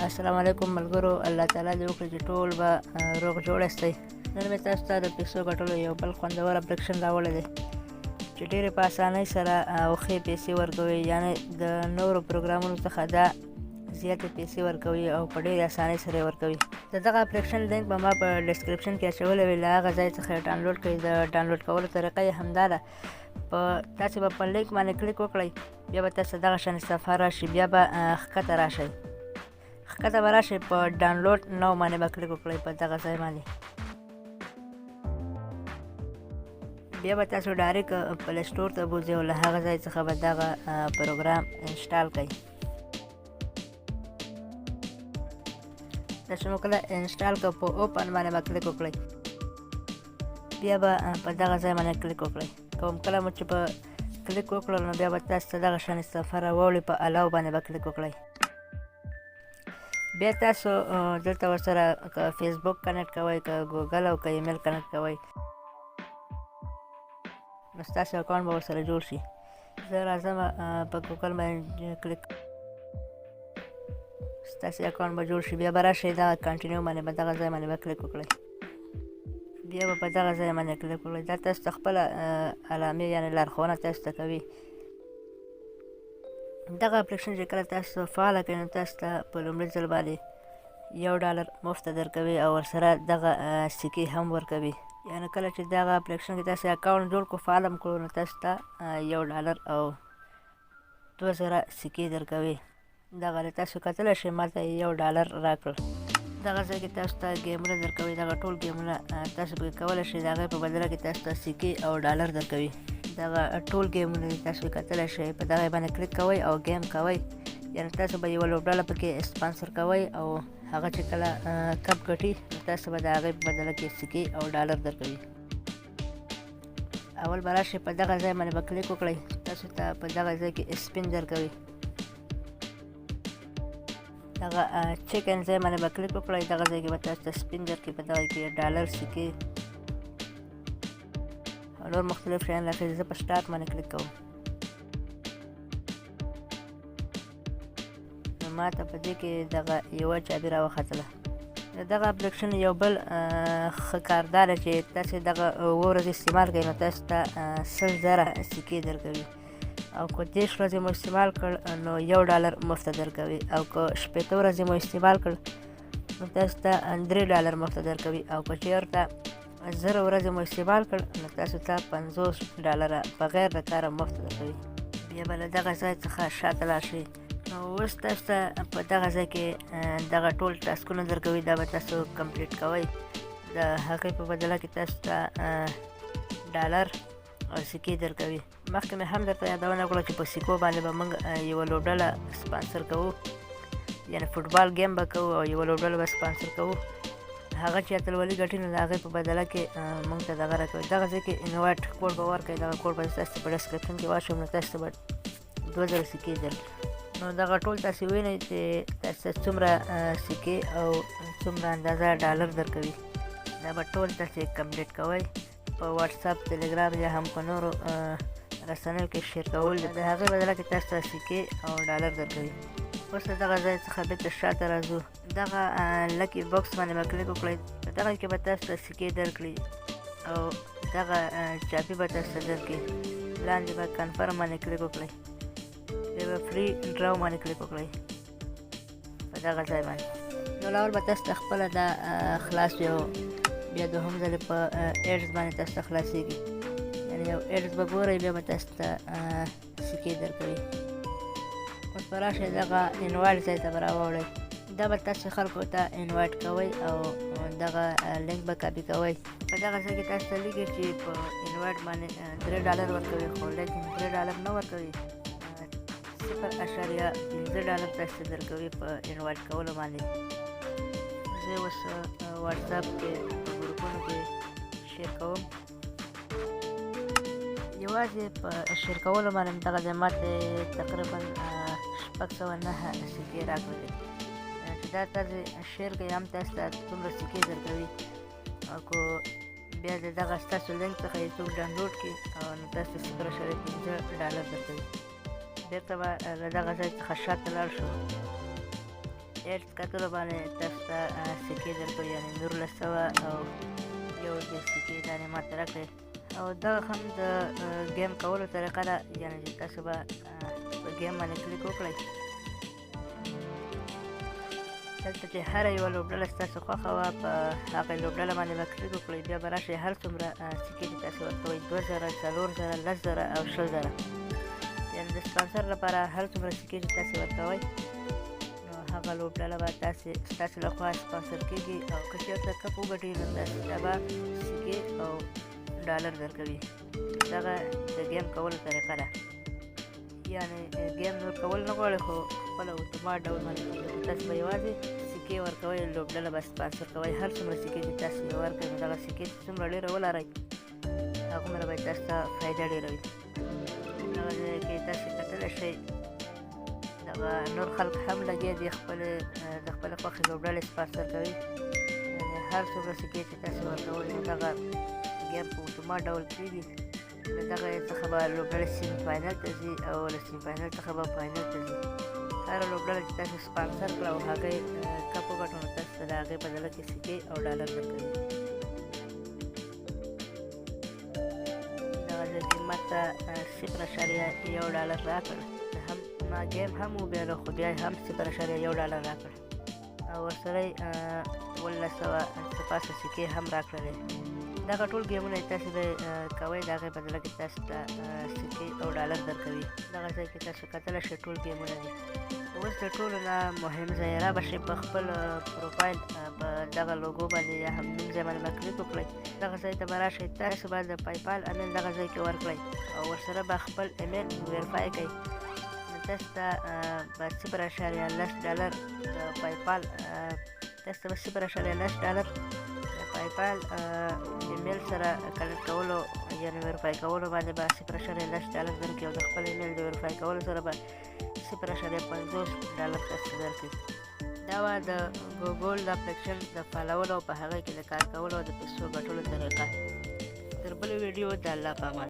السلام علیکم ملګرو. الله تعالی دې وکړي چې ټول به روغ جوړ استئ. نن مې تاسو ته د پیسو ګټلو یو بل خوندور اپلیکیشن راوړی دی چې ډېرې په اسانۍ سره او ښې پیسې ورکوي، یعنې د نورو پروګرامونو څخه دا زیاتې پیسې ورکوي او په ډېرې اسانۍ سره یې ورکوي. د دغه اپلیکیشن لینک به ما په ډسکرپشن کې اچولی وي، له هغه ځای څخه یې ډاونلوډ کړئ. د ډاونلوډ کولو طریقه یې همدا ده، تاسې به په لینک باندې کلیک وکړئ، بیا به تاسو دغه شانې صفحه راشي، بیا به ښکته راشئ. ښکته به راشئ، په ډاونلوډ نو باندې به کلیک وکړئ په دغه ځای باندې. بیا به تاسو ډایرکټ پلی سټور ته بوځئ او له هغه ځای څخه به دغه پروګرام انسټال کړئ. تاسو مو کله انسټال کړه په اوپن باندې به کلیک وکړئ، بیا به په دغه ځای باندې کلیک وکړئ. کوم کله مو چې په کلیک وکړل نو بیا به تاسو ته دغه شانې صفحه راوړي، په الاو باندې به کلیک وکړئ. بیا تاسو دلته ورسره که فیسبوک کنیکټ کوئ، که ګوګل او که ایمیل کنیکټ کوئ نو ستاسو اکاونټ به ورسره جوړ شي. زه راځم په ګوګل باندې کلیک، ستاسو اکاونټ به جوړ شي. بیا به راشئ دغه کنټینیو باندې به دغه ځای باندې به کلیک وکړئ، بیا به په دغه ځای باندې کلیک وکړئ. دا تاسو ته خپله علامې یعنې لارښوونه تاسو ته کوي. دغه اپلیکیشن چې کله تاسو فعاله کړئ نو تاسو ته په لومړي ځل باندې $1 مفته درکوي او ورسره دغه سکې هم ورکوي. یعنې کله چې دغه اپلیکیشن کې تاسو اکاونټ جوړ کړو، فعال هم کړو، نو تاسو ته $1 او 2000 سکې درکوي. دغه تاسو کتلی شئ ماته $1 راکړل. دغه ځای کې تاسو ته ګیمونه درکوي، دغه ټول ګیمونه تاسو پکې کولی شئ. د هغې په بدله کې تاسو ته سکې او $1 درکوي. دغه ټول ګیمونه تاسو کتلی شئ، په دغه باندې کلیک کوئ او ګیم کوئ، یعنې تاسو به یوه لوبډله پکې سپانسر کوئ او هغه چې کله کپ ګټي نو تاسو به د هغې په بدله کې سکې او $1 درکوي. اول به راشئ، په دغه ځای باندې به کلیک وکړئ، تاسو ته په دغه ځای کې سپین درکوي. دغه چیکن ځای باندې به کلیک وکړئ، دغه ځای کې به تاسو ته سپین درکړي، په دغه کې $1 سکې او نور مختلف شیان راښیي. زه په سټارټ باندې کلیک کوم. نو ما ته په دې کې دغه یوه چابي راوختله. د دغه اپلیکیشن یو بل ښه کار دا دی چې تاسې دغه 7 ورځې استعمال کوئ نو تاسو ته 100,000 سکې درکوي، او که 10 ورځې مو استعمال کړ نو $1 مفته درکوي، او که 80 ورځې مو استعمال کړ نو تاسو ته $3 مفته درکوي، او که چېرته 0 ورځې مو استعمال کړ نو تاسو ته $50 بغیر د کاره مفته درکوي. بیا به له دغه ځای څخه شاته لاړ شئ. نو اوس تاسو ته په دغه ځای کې دغه ټول ټاسکونه درکوي، دا به تاسو کمپلیټ کوئ. د هغې په بدله کې تاسو ته $1 او سکې درکوي. مخکې مې هم درته یادونه وکړه چې په سکو باندې به موږ یوه لوبډله سپانسر کوو، یعنې فوټبال ګیم به کوو او یوه لوبډله به سپانسر کوو. هغه چې اتلولي ګټي نو د هغې په بدله کې موږ ته دغه راکوي. دغه ځای کې انوایټ کوډ به ورکوي، دغه کوډ به تاسو په ډسکرپشن کې واچوم نو تاسو ته به 2000 سکې درکړي. نو دغه ټول تاسو وینئ چې تاسو ته څومره سکې او څومره اندازه $1 درکوي. دا به ټول تاسې کمپلیټ کوئ په واتساپ، ټلګرام یا هم په نورو رسنیو کې شیر کول. د هغې بدله کې تاسو ته سکې او $1 درکوي. اوس له دغه ځای څخه بېرته شاته راځو. دغه لکي بکس باندې به کلیک وکړئ، په دغه کې به تاسو ته سکې درکړي او دغه چاپي به تاسو ته درکړي. لاندې به کنفرم باندې کلیک وکړئ، بیا به فري ډراو باندې کلیک وکړئ په دغه ځای باندې. نو لاول به تاسو ته خپله دا خلاص وي، او بیا دوهم ځلې په ایډز باندې تاسو ته خلاصېږي، یعنې یو ایډز به ګورئ، بیا به تاسو ته سکې درکوي. اوس به راشئ دغه انوایټ ځای ته به راوړئ. دا به تاسو خلکو ته انوایټ کوئ او دغه لینک به کاپي کوئ. په دغه ځای کې تاسو ته لیکي چې په انوایټ باندې $3 ورکوي، خو لیکن $3 نه ورکوي، $0.15 تاسو ته درکوي په انوایټ کولو باندې. زه اوس واتساپ کې په ګروپونو کې شیر کوم. یوازې په شیر کولو باندې دغه ځای ماته تقریبا 609 سکې راکړلې. چې دا تاسې شیر کوئ هم تاسو ته څومره سکې درکوي، او که بیا د دغه ستاسو لینک څخه یې څوک ډاونلوډ کړي نو تاسو ته $0.15 درکوي. بېرته به له دغه ځای څخه شاته لاړ شو. ایډز کتلو باندې تاسو ته سکې درکړي، یعنې 1900 او یو د سکې دانې ماته راکړئ. او دغه هم د ګیم کولو طریقه ده، یعنې چې تاسو به په ګیم باندې کلیک وکړئ. دلته چې هره یوه لوبډله ستاسو خوښه وه په هغې لوبډله باندې به کلیک وکړئ. بیا به راشئ هر څومره سکې چې تاسو ورکوئ 2000 4000 10000 او 20000 یعنې د سپانسر لپاره هر څومره سکې چې تاسو ورکوئ نو هغه لوبډله به ستاسو لخوا سپانسر کېږي. او که چېرته کپ وګټي نو تاسو ته به سکې او ډالر درکوي. دغه د ګیم کولو طریقه ده، یعنې ګیم نور کول نه غواړئ خو خپله اتومات ډول باندې تاسو به یوازې سکې ورکوئ، لوبډله به سپانسر کوئ. هر څومره سکې چې تاسو یې ورکړئ نو دغه سکې چې څومره ډېره ولرئ هغومره به تاسو ته فایده ډېره وي. دغه ځای کې تاسو کتلی شئ دغه نور خلک هم لګیا دي د خپلې خوښې لوبډلې سپانسر کوي. یعنې هر څومره سکې چې تاسو ورکوئ نو دغه ګیم په اتومات ډول کېږي. له دغه څخه به لوبډلې سیمي فاینل ته ځي او له سیمي فاینل څخه به فاینل ته ځي. هره لوبډله چې تاسو سپانسر کړه او هغې کپ وګټو نو تاسو ته د هغې په بدله کې سکې او ډالر درکوي. دغه ځای کې ماته 0.1 ډالر راکړ. ما ګیم هم وبایلو خو بیا هم 0.1 ډالر راکړ او ورسره یې 1900 سپاسه سکې هم راکړلې. دغه ټول ګیمونه چې تاسو به کوئ د هغې بدله کې تاسو ته سکې او ډالر درکوي. دغه ځای کې تاسو کتلی شئ ټول ګیمونه دي. اوس د ټولو نه مهم ځای رابشئ په خپل پروفایل په دغه لوګو باندې یا هم نوم ځای باندې به کلیک وکړئ. دغه ځای ته به راشئ. تاسو به د پایپال امیل دغه ځای کې ورکړئ او ورسره به خپل ایمیل ویریفای کړئ. تاسو ته به 0.10 ډالر د پایپال تاسو ته به 0.10 ډالر د پایپال ایمیل سره کنیکټ کولو یعنې ویریفای کولو باندې به 0.10 ډالر درکړي او د خپل ایمیل د ویریفای کولو سره به 0.50 ډالر تاسو درکړي. دا وه د ګوګل د اپلیکیشن د فالولو او په هغې کې د کار کولو او د پیسو ګټلو طریقه. تر بلې ویډیو د الله په امان.